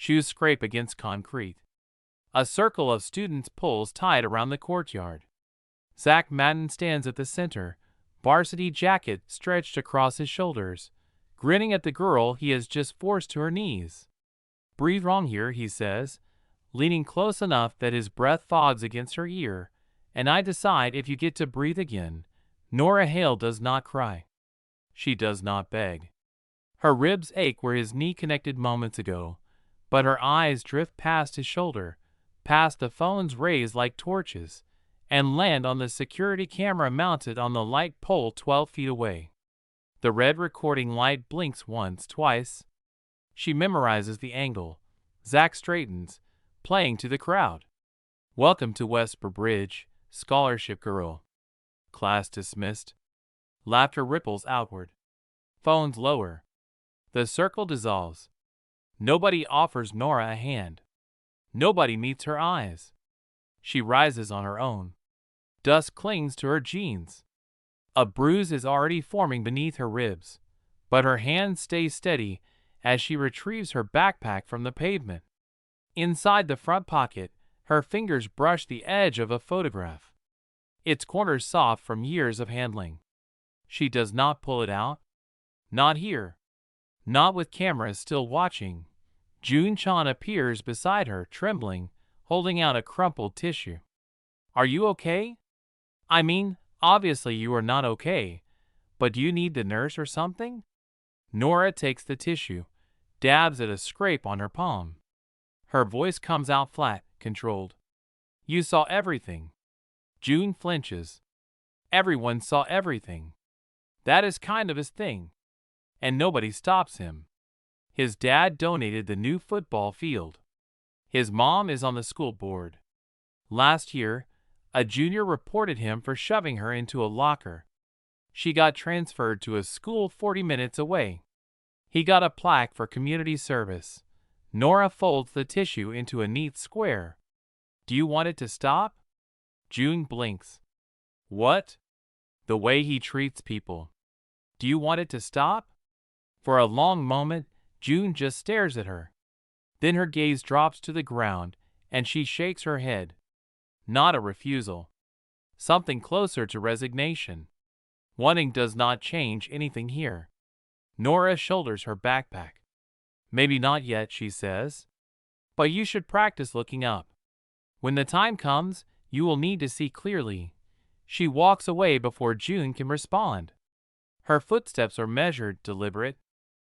Shoes scrape against concrete. A circle of students pulls tied around the courtyard. Zach Madden stands at the center, varsity jacket stretched across his shoulders, grinning at the girl he has just forced to her knees. "Breathe wrong here," he says, leaning close enough that his breath fogs against her ear, "and I decide if you get to breathe again." Nora Hale does not cry. She does not beg. Her ribs ache where his knee connected moments ago, but her eyes drift past his shoulder, past the phones raised like torches, and land on the security camera mounted on the light pole 12 feet away. The red recording light blinks once, twice. She memorizes the angle. Zach straightens, playing to the crowd. "Welcome to Westboro Bridge, scholarship girl." Class dismissed. Laughter ripples outward. Phones lower. The circle dissolves. Nobody offers Nora a hand. Nobody meets her eyes. She rises on her own. Dust clings to her jeans. A bruise is already forming beneath her ribs, but her hand stays steady as she retrieves her backpack from the pavement. Inside the front pocket, her fingers brush the edge of a photograph. Its corners soft from years of handling. She does not pull it out. Not here. Not with cameras still watching. June Chan appears beside her, trembling, holding out a crumpled tissue. "Are you okay? I mean, obviously you are not okay, but do you need the nurse or something?" Nora takes the tissue, dabs at a scrape on her palm. Her voice comes out flat, controlled. "You saw everything." June flinches. Everyone saw everything. That is kind of his thing. And nobody stops him. His dad donated the new football field. His mom is on the school board. Last year, a junior reported him for shoving her into a locker. She got transferred to a school 40 minutes away. He got a plaque for community service. Nora folds the tissue into a neat square. "Do you want it to stop?" June blinks. "What?" "The way he treats people." "Do you want it to stop?" For a long moment, June just stares at her. Then her gaze drops to the ground, and she shakes her head. Not a refusal. Something closer to resignation. Wanting does not change anything here. Nora shoulders her backpack. "Maybe not yet," she says. "But you should practice looking up. When the time comes, you will need to see clearly." She walks away before June can respond. Her footsteps are measured, deliberate.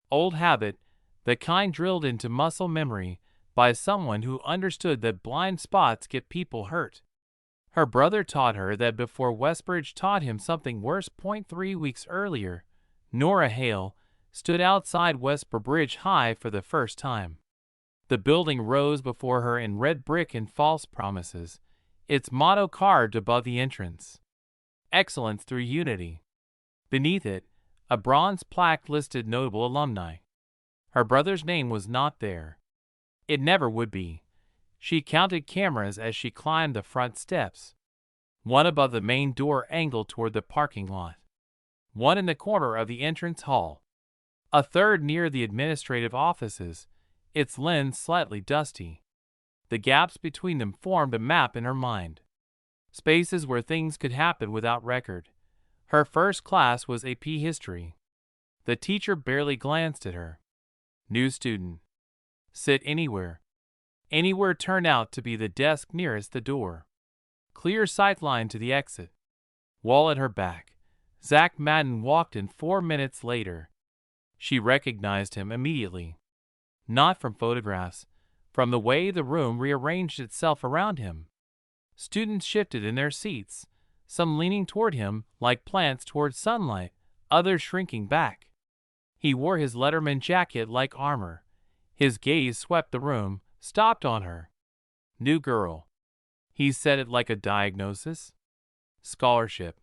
Old habit, the kind drilled into muscle memory by someone who understood that blind spots get people hurt. Her brother taught her that before Westbridge taught him something worse. 3 weeks earlier, Nora Hale stood outside Westboro Bridge High for the first time. The building rose before her in red brick and false promises, its motto carved above the entrance. Excellence through unity. Beneath it, a bronze plaque listed notable alumni. Her brother's name was not there. It never would be. She counted cameras as she climbed the front steps. One above the main door angled toward the parking lot. One in the corner of the entrance hall. A third near the administrative offices, its lens slightly dusty. The gaps between them formed a map in her mind. Spaces where things could happen without record. Her first class was AP History. The teacher barely glanced at her. New student. Sit anywhere. Anywhere turned out to be the desk nearest the door. Clear sightline to the exit. Wall at her back. Zach Madden walked in 4 minutes later. She recognized him immediately. Not from photographs, from the way the room rearranged itself around him. Students shifted in their seats, some leaning toward him like plants toward sunlight, others shrinking back. He wore his Letterman jacket like armor. His gaze swept the room, stopped on her. "New girl." He said it like a diagnosis. "Scholarship."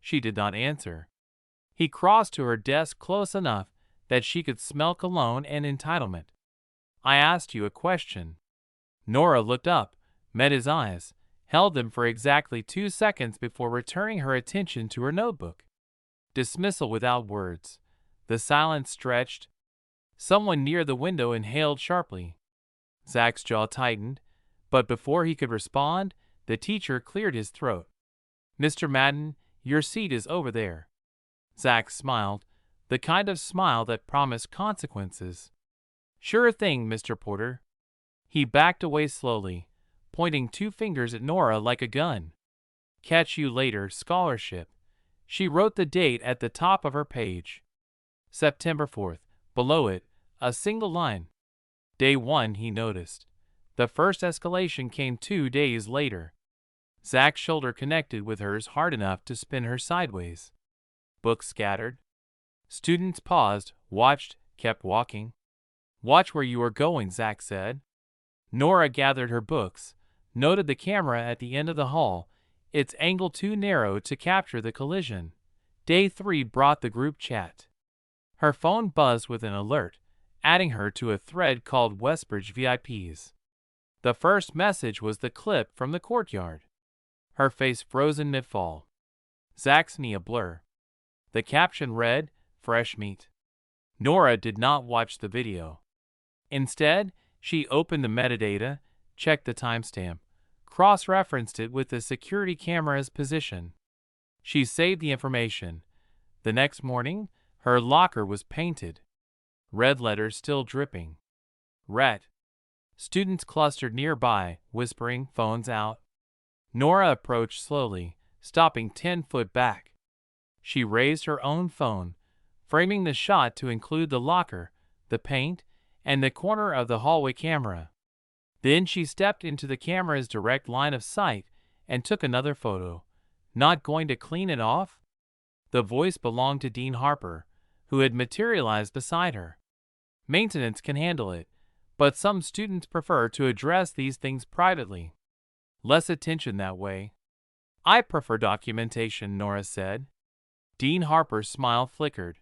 She did not answer. He crossed to her desk close enough that she could smell cologne and entitlement. "I asked you a question." Nora looked up, met his eyes, held them for exactly 2 seconds before returning her attention to her notebook. Dismissal without words. The silence stretched. Someone near the window inhaled sharply. Zach's jaw tightened, but before he could respond, the teacher cleared his throat. "Mr. Madden, your seat is over there." Zach smiled, the kind of smile that promised consequences. "Sure thing, Mr. Porter." He backed away slowly, pointing 2 fingers at Nora like a gun. "Catch you later, scholarship." She wrote the date at the top of her page. September 4th. Below it, a single line. Day 1, he noticed. The first escalation came 2 days later. Zach's shoulder connected with hers hard enough to spin her sideways. Books scattered. Students paused, watched, kept walking. "Watch where you are going," Zach said. Nora gathered her books, noted the camera at the end of the hall, its angle too narrow to capture the collision. Day 3 brought the group chat. Her phone buzzed with an alert, adding her to a thread called Westbridge VIPs. The first message was the clip from the courtyard. Her face frozen mid-fall. Zach's knee a blur. The caption read, "Fresh meat." Nora did not watch the video. Instead, she opened the metadata, checked the timestamp, cross-referenced it with the security camera's position. She saved the information. The next morning, her locker was painted. Red letters still dripping. Ret. Students clustered nearby, whispering, phones out. Nora approached slowly, stopping 10 foot back. She raised her own phone, framing the shot to include the locker, the paint, and the corner of the hallway camera. Then she stepped into the camera's direct line of sight and took another photo. "Not going to clean it off?" The voice belonged to Dean Harper, who had materialized beside her. "Maintenance can handle it, but some students prefer to address these things privately. Less attention that way." "I prefer documentation," Nora said. Dean Harper's smile flickered.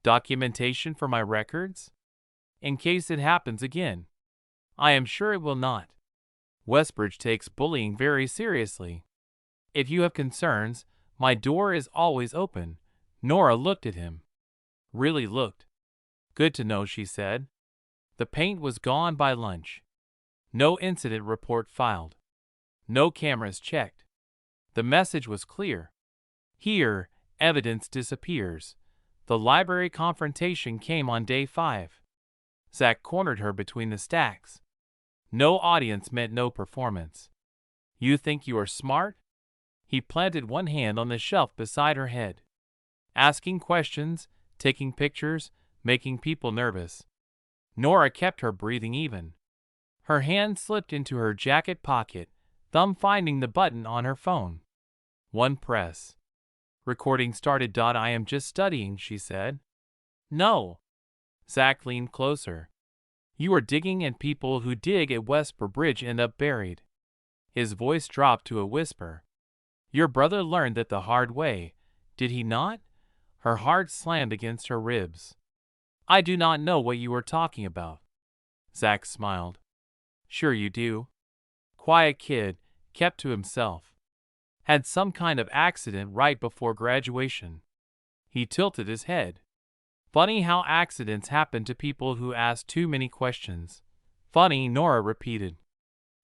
"Documentation for my records? In case it happens again." "I am sure it will not. Westbridge takes bullying very seriously. If you have concerns, my door is always open." Nora looked at him. Really looked. "Good to know," she said. The paint was gone by lunch. No incident report filed. No cameras checked. The message was clear. Here, evidence disappears. The library confrontation came on day 5. Zach cornered her between the stacks. No audience meant no performance. "You think you are smart?" He planted one hand on the shelf beside her head. "Asking questions, taking pictures, making people nervous." Nora kept her breathing even. Her hand slipped into her jacket pocket, thumb finding the button on her phone. One press. "Recording started. I am just studying," she said. "No." Zach leaned closer. "You are digging, and people who dig at Westbridge end up buried." His voice dropped to a whisper. "Your brother learned that the hard way, did he not?" Her heart slammed against her ribs. "I do not know what you are talking about." Zach smiled. "Sure you do. Quiet kid, kept to himself. Had some kind of accident right before graduation." He tilted his head. "Funny how accidents happen to people who ask too many questions." "Funny," Nora repeated.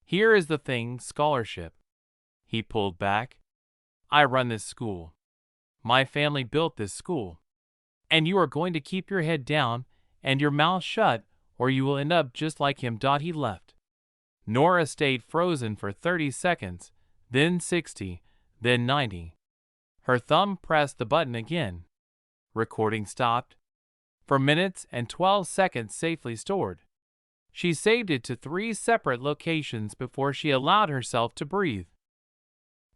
"Here is the thing, scholarship." He pulled back. "I run this school. My family built this school. And you are going to keep your head down and your mouth shut, or you will end up just like him." He left. Nora stayed frozen for 30 seconds, then 60, then 90. Her thumb pressed the button again. Recording stopped. For minutes and 12 seconds safely stored. She saved it to 3 separate locations before she allowed herself to breathe.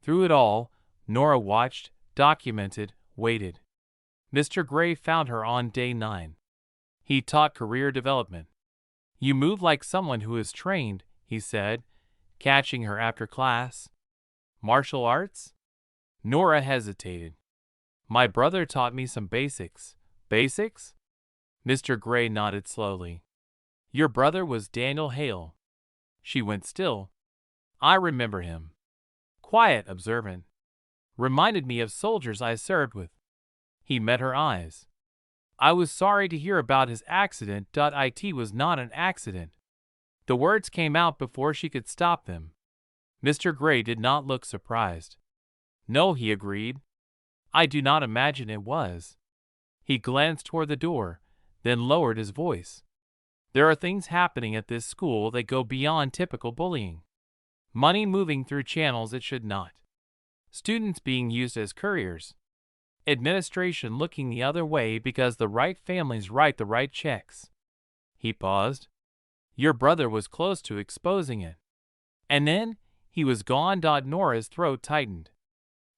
Through it all, Nora watched, documented, waited. Mr. Gray found her on day 9. He taught career development. "You move like someone who is trained," he said, catching her after class. "Martial arts?" Nora hesitated. "My brother taught me some basics." "Basics?" Mr. Gray nodded slowly. "Your brother was Daniel Hale." She went still. "I remember him. Quiet, observant. Reminded me of soldiers I served with." He met her eyes. "I was sorry to hear about his accident. It was not an accident." The words came out before she could stop them. Mr. Gray did not look surprised. No, he agreed. I do not imagine it was. He glanced toward the door, then lowered his voice. There are things happening at this school that go beyond typical bullying. Money moving through channels it should not. Students being used as couriers. Administration looking the other way because the right families write the right checks. He paused. Your brother was close to exposing it. And then he was gone. Nora's throat tightened.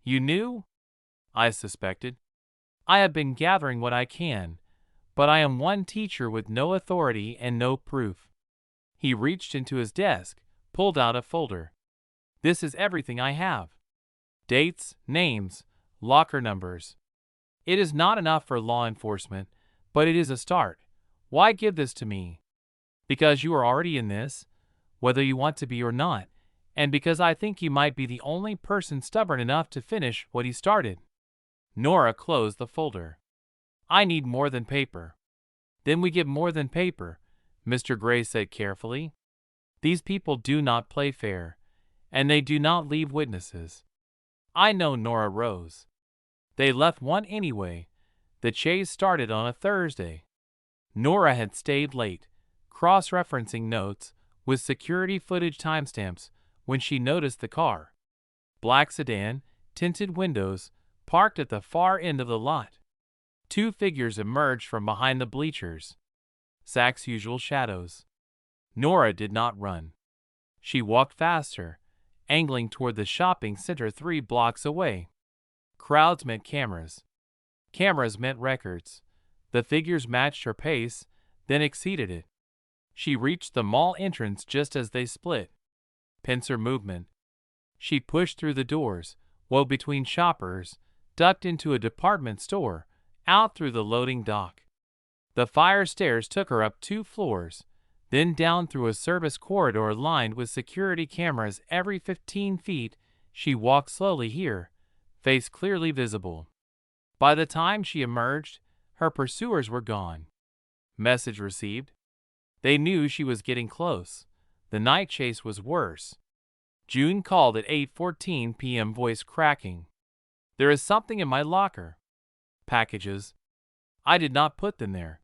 You knew? I suspected. I have been gathering what I can, but I am one teacher with no authority and no proof. He reached into his desk, pulled out a folder. This is everything I have. Dates, names, locker numbers. It is not enough for law enforcement, but it is a start. Why give this to me? Because you are already in this, whether you want to be or not, and because I think you might be the only person stubborn enough to finish what he started. Nora closed the folder. I need more than paper. Then we get more than paper, Mr. Gray said carefully. These people do not play fair, and they do not leave witnesses. I know. Nora rose. They left one anyway. The chase started on a Thursday. Nora had stayed late, cross-referencing notes with security footage timestamps when she noticed the car. Black sedan, tinted windows, parked at the far end of the lot. Two figures emerged from behind the bleachers. Zach's usual shadows. Nora did not run. She walked faster, angling toward the shopping center 3 blocks away. Crowds meant cameras. Cameras meant records. The figures matched her pace, then exceeded it. She reached the mall entrance just as they split. Pincer movement. She pushed through the doors, wove between shoppers, ducked into a department store, out through the loading dock. The fire stairs took her up 2 floors, then down through a service corridor lined with security cameras every 15 feet. She walked slowly here, face clearly visible. By the time she emerged, her pursuers were gone. Message received. They knew she was getting close. The night chase was worse. June called at 8:14 p.m., voice cracking. There is something in my locker. Packages. I did not put them there.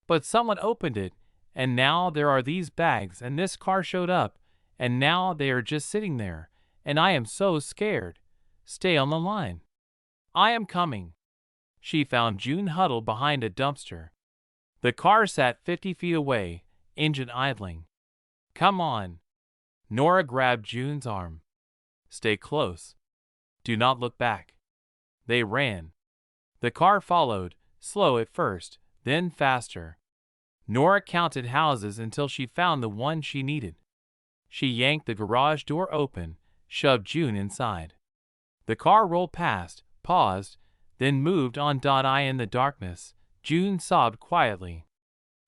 But someone opened it, and now there are these bags, and this car showed up, and now they are just sitting there, and I am so scared. Stay on the line. I am coming. She found June huddled behind a dumpster. The car sat 50 feet away, engine idling. Come on. Nora grabbed June's arm. Stay close. Do not look back. They ran. The car followed, slow at first, then faster. Nora counted houses until she found the one she needed. She yanked the garage door open, shoved June inside. The car rolled past, paused, then moved on. In the darkness, June sobbed quietly.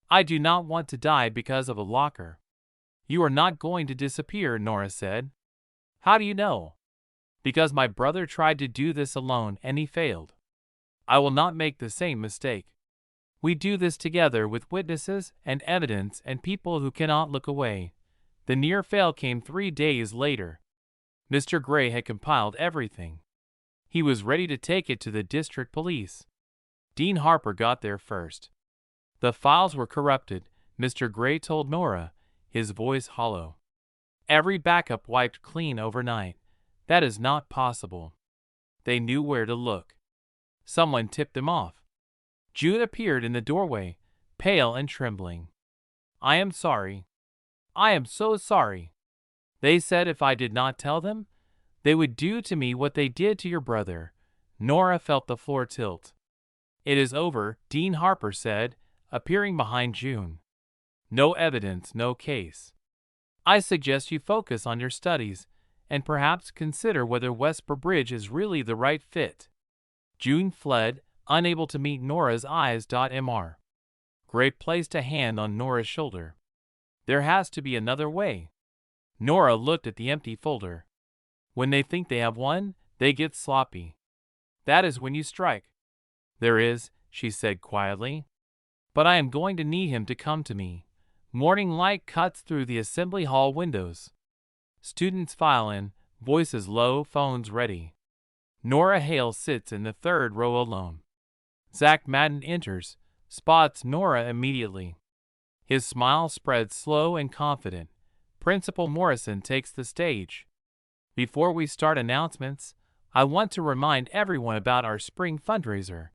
I do not want to die because of a locker. You are not going to disappear, Nora said. How do you know? Because my brother tried to do this alone and he failed. I will not make the same mistake. We do this together with witnesses and evidence and people who cannot look away. The near fail came 3 days later. Mr. Gray had compiled everything. He was ready to take it to the district police. Dean Harper got there first. The files were corrupted, Mr. Gray told Nora, his voice hollow. Every backup wiped clean overnight. That is not possible. They knew where to look. Someone tipped them off. June appeared in the doorway, pale and trembling. I am sorry. I am so sorry. They said if I did not tell them, they would do to me what they did to your brother. Nora felt the floor tilt. It is over, Dean Harper said, appearing behind June. No evidence, no case. I suggest you focus on your studies and perhaps consider whether Westboro Bridge is really the right fit. June fled, unable to meet Nora's eyes. Mr. Gray placed a hand on Nora's shoulder. There has to be another way. Nora looked at the empty folder. When they think they have won, they get sloppy. That is when you strike. There is, she said quietly. But I am going to need him to come to me. Morning light cuts through the assembly hall windows. Students file in, voices low, phones ready. Nora Hale sits in the third row alone. Zach Madden enters, spots Nora immediately. His smile spreads slow and confident. Principal Morrison takes the stage. Before we start announcements, I want to remind everyone about our spring fundraiser.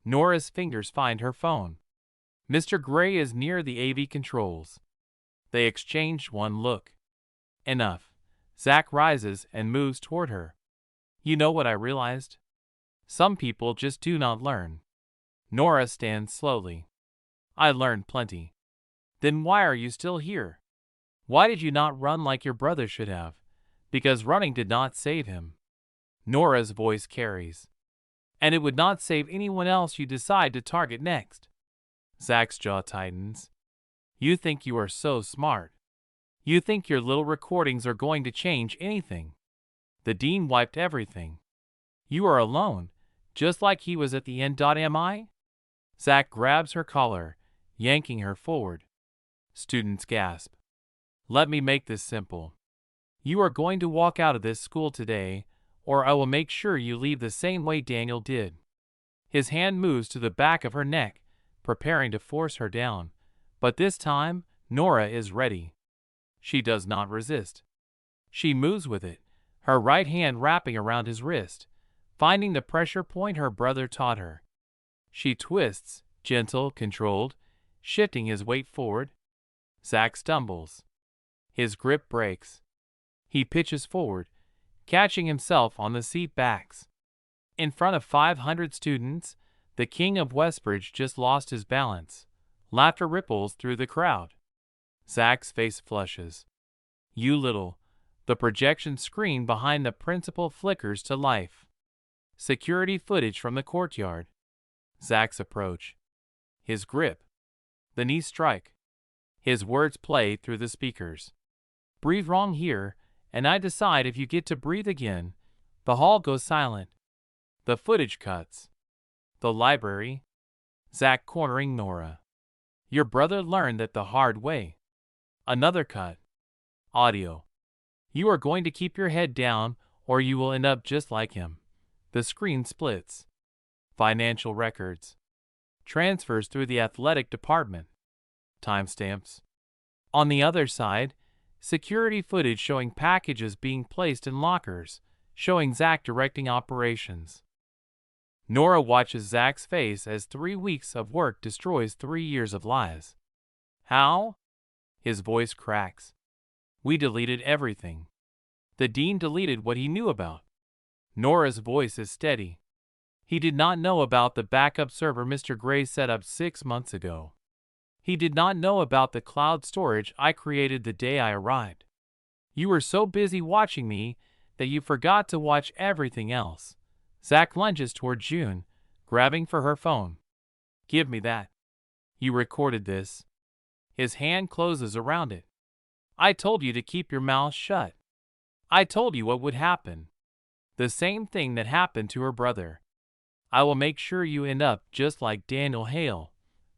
Nora's fingers find her phone. Mr. Gray is near the AV controls. They exchange one look. Enough. Zach rises and moves toward her. You know what I realized? Some people just do not learn. Nora stands slowly. I learned plenty. Then why are you still here? Why did you not run like your brother should have? Because running did not save him. Nora's voice carries. And it would not save anyone else you decide to target next. Zach's jaw tightens. You think you are so smart. You think your little recordings are going to change anything. The dean wiped everything. You are alone, just like he was at the end. Am I? Zach grabs her collar, yanking her forward. Students gasp. Let me make this simple. You are going to walk out of this school today, or I will make sure you leave the same way Daniel did. His hand moves to the back of her neck, preparing to force her down, but this time, Nora is ready. She does not resist. She moves with it, her right hand wrapping around his wrist, finding the pressure point her brother taught her. She twists, gentle, controlled, shifting his weight forward. Zach stumbles. His grip breaks. He pitches forward, catching himself on the seat backs. In front of 500 students, the king of Westbridge just lost his balance. Laughter ripples through the crowd. Zach's face flushes. You little. The projection screen behind the principal flickers to life. Security footage from the courtyard. Zach's approach. His grip. The knee strike. His words play through the speakers. Breathe wrong here, and I decide if you get to breathe again. The hall goes silent. The footage cuts. The library. Zach cornering Nora. Your brother learned that the hard way. Another cut. Audio. You are going to keep your head down, or you will end up just like him. The screen splits. Financial records. Transfers through the athletic department. Timestamps. On the other side, security footage showing packages being placed in lockers, showing Zach directing operations. Nora watches Zach's face as 3 weeks of work destroys 3 years of lies. How? His voice cracks. We deleted everything. The dean deleted what he knew about. Nora's voice is steady. He did not know about the backup server Mr. Gray set up 6 months ago. He did not know about the cloud storage I created the day I arrived. You were so busy watching me that you forgot to watch everything else. Zach lunges toward June, grabbing for her phone. Give me that. You recorded this. His hand closes around it. I told you to keep your mouth shut. I told you what would happen. The same thing that happened to her brother. I will make sure you end up just like Daniel Hale.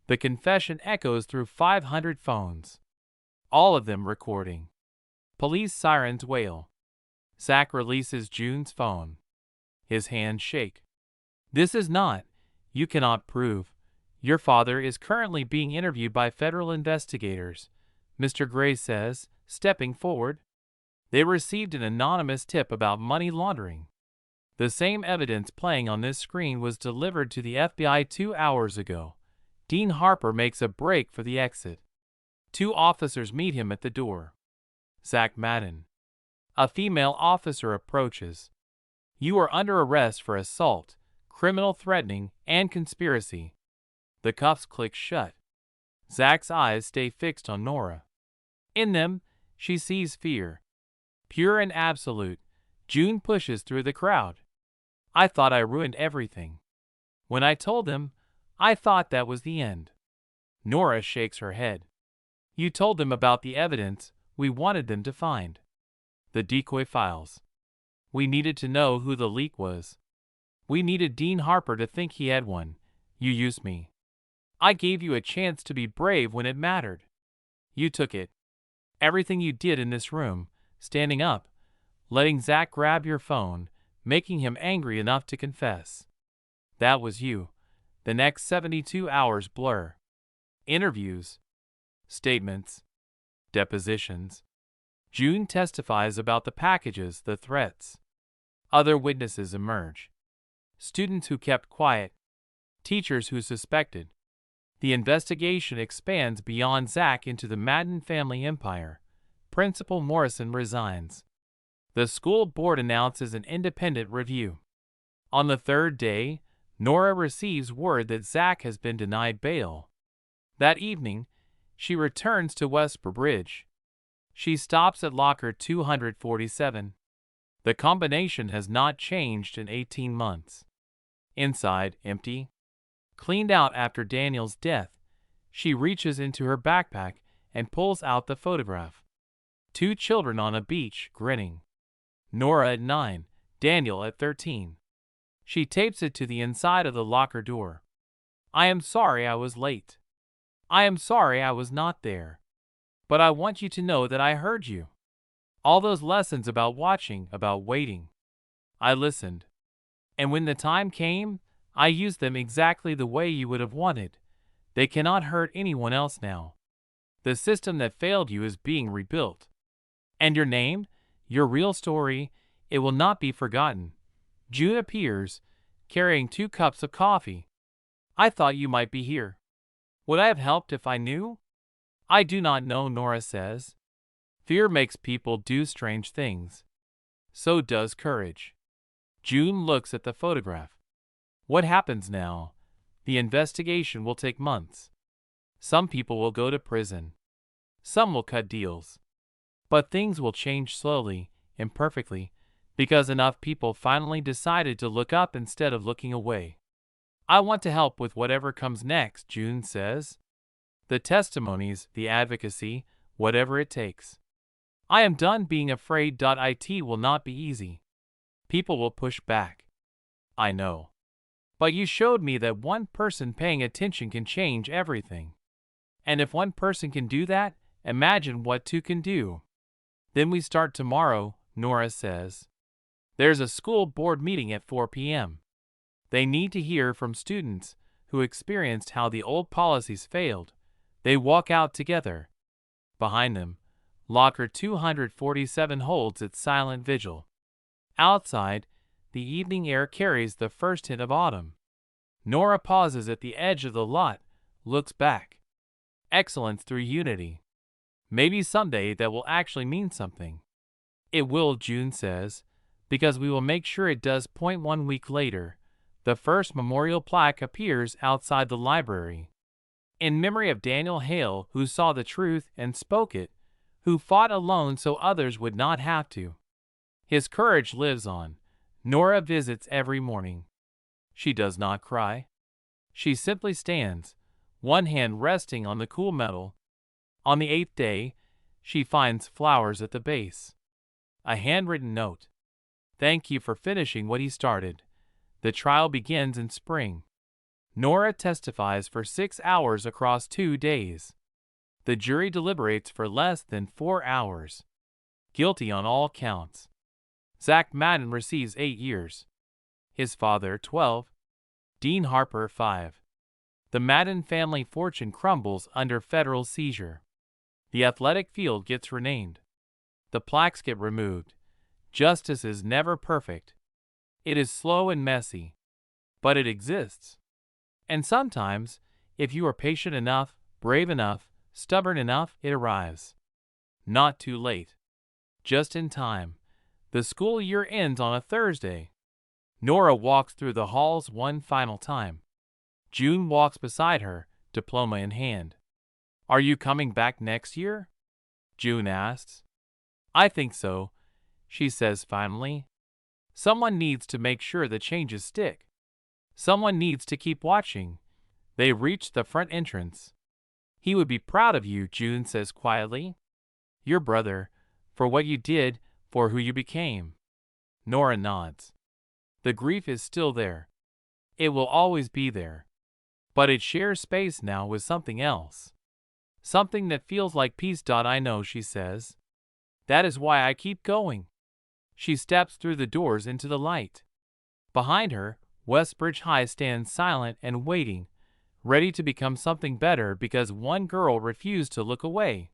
The confession echoes through 500 phones. All of them recording. Police sirens wail. Zach releases June's phone. His hands shake. This is not. You cannot prove. Your father is currently being interviewed by federal investigators, Mr. Gray says, stepping forward. They received an anonymous tip about money laundering. The same evidence playing on this screen was delivered to the FBI 2 hours ago. Dean Harper makes a break for the exit. 2 officers meet him at the door. Zach Madden. A female officer approaches. You are under arrest for assault, criminal threatening, and conspiracy. The cuffs click shut. Zach's eyes stay fixed on Nora. In them, she sees fear. Pure and absolute, June pushes through the crowd. I thought I ruined everything. When I told them, I thought that was the end. Nora shakes her head. You told them about the evidence we wanted them to find. The decoy files. We needed to know who the leak was. We needed Dean Harper to think he had one. You used me. I gave you a chance to be brave when it mattered. You took it. Everything you did in this room, standing up, letting Zach grab your phone, making him angry enough to confess. That was you. The next 72 hours blur. Interviews, statements, depositions. June testifies about the packages, the threats. Other witnesses emerge. Students who kept quiet. Teachers who suspected. The investigation expands beyond Zach into the Madden family empire. Principal Morrison resigns. The school board announces an independent review. On the third day, Nora receives word that Zach has been denied bail. That evening, she returns to Westboro Bridge. She stops at locker 247. The combination has not changed in 18 months. Inside, empty. Cleaned out after Daniel's death, she reaches into her backpack and pulls out the photograph. 2 children on a beach, grinning. Nora at 9, Daniel at 13. She tapes it to the inside of the locker door. I am sorry I was late. I am sorry I was not there. But I want you to know that I heard you. All those lessons about watching, about waiting. I listened. And when the time came, I used them exactly the way you would have wanted. They cannot hurt anyone else now. The system that failed you is being rebuilt. And your name, your real story, it will not be forgotten. June appears, carrying 2 cups of coffee. I thought you might be here. Would I have helped if I knew? I do not know, Nora says. Fear makes people do strange things. So does courage. June looks at the photograph. What happens now? The investigation will take months. Some people will go to prison. Some will cut deals. But things will change slowly, imperfectly, because enough people finally decided to look up instead of looking away. I want to help with whatever comes next, June says. The testimonies, the advocacy, whatever it takes. I am done being afraid. It will not be easy. People will push back. I know. But you showed me that one person paying attention can change everything. And if one person can do that, imagine what 2 can do. Then we start tomorrow, Nora says. There's a school board meeting at 4 p.m. They need to hear from students who experienced how the old policies failed. They walk out together. Behind them, locker 247 holds its silent vigil. Outside, the evening air carries the first hint of autumn. Nora pauses at the edge of the lot, looks back. Excellence through unity. Maybe someday that will actually mean something. It will, June says, because we will make sure it does. 1 week later, the first memorial plaque appears outside the library. In memory of Daniel Hale, who saw the truth and spoke it, who fought alone so others would not have to. His courage lives on. Nora visits every morning. She does not cry. She simply stands, one hand resting on the cool metal. On the 8th day, she finds flowers at the base. A handwritten note. Thank you for finishing what he started. The trial begins in spring. Nora testifies for 6 hours across 2 days. The jury deliberates for less than 4 hours. Guilty on all counts. Zach Madden receives 8 years. His father 12. Dean Harper 5. The Madden family fortune crumbles under federal seizure. The athletic field gets renamed. The plaques get removed. Justice is never perfect. It is slow and messy. But it exists. And sometimes, if you are patient enough, brave enough, stubborn enough, it arrives. Not too late. Just in time. The school year ends on a Thursday. Nora walks through the halls one final time. June walks beside her, diploma in hand. Are you coming back next year? June asks. I think so, she says finally. Someone needs to make sure the changes stick. Someone needs to keep watching. They reach the front entrance. He would be proud of you, June says quietly. Your brother, for what you did, for who you became. Nora nods. The grief is still there. It will always be there. But it shares space now with something else. Something that feels like peace. I know, she says. That is why I keep going. She steps through the doors into the light. Behind her, Westbridge High stands silent and waiting, ready to become something better because one girl refused to look away.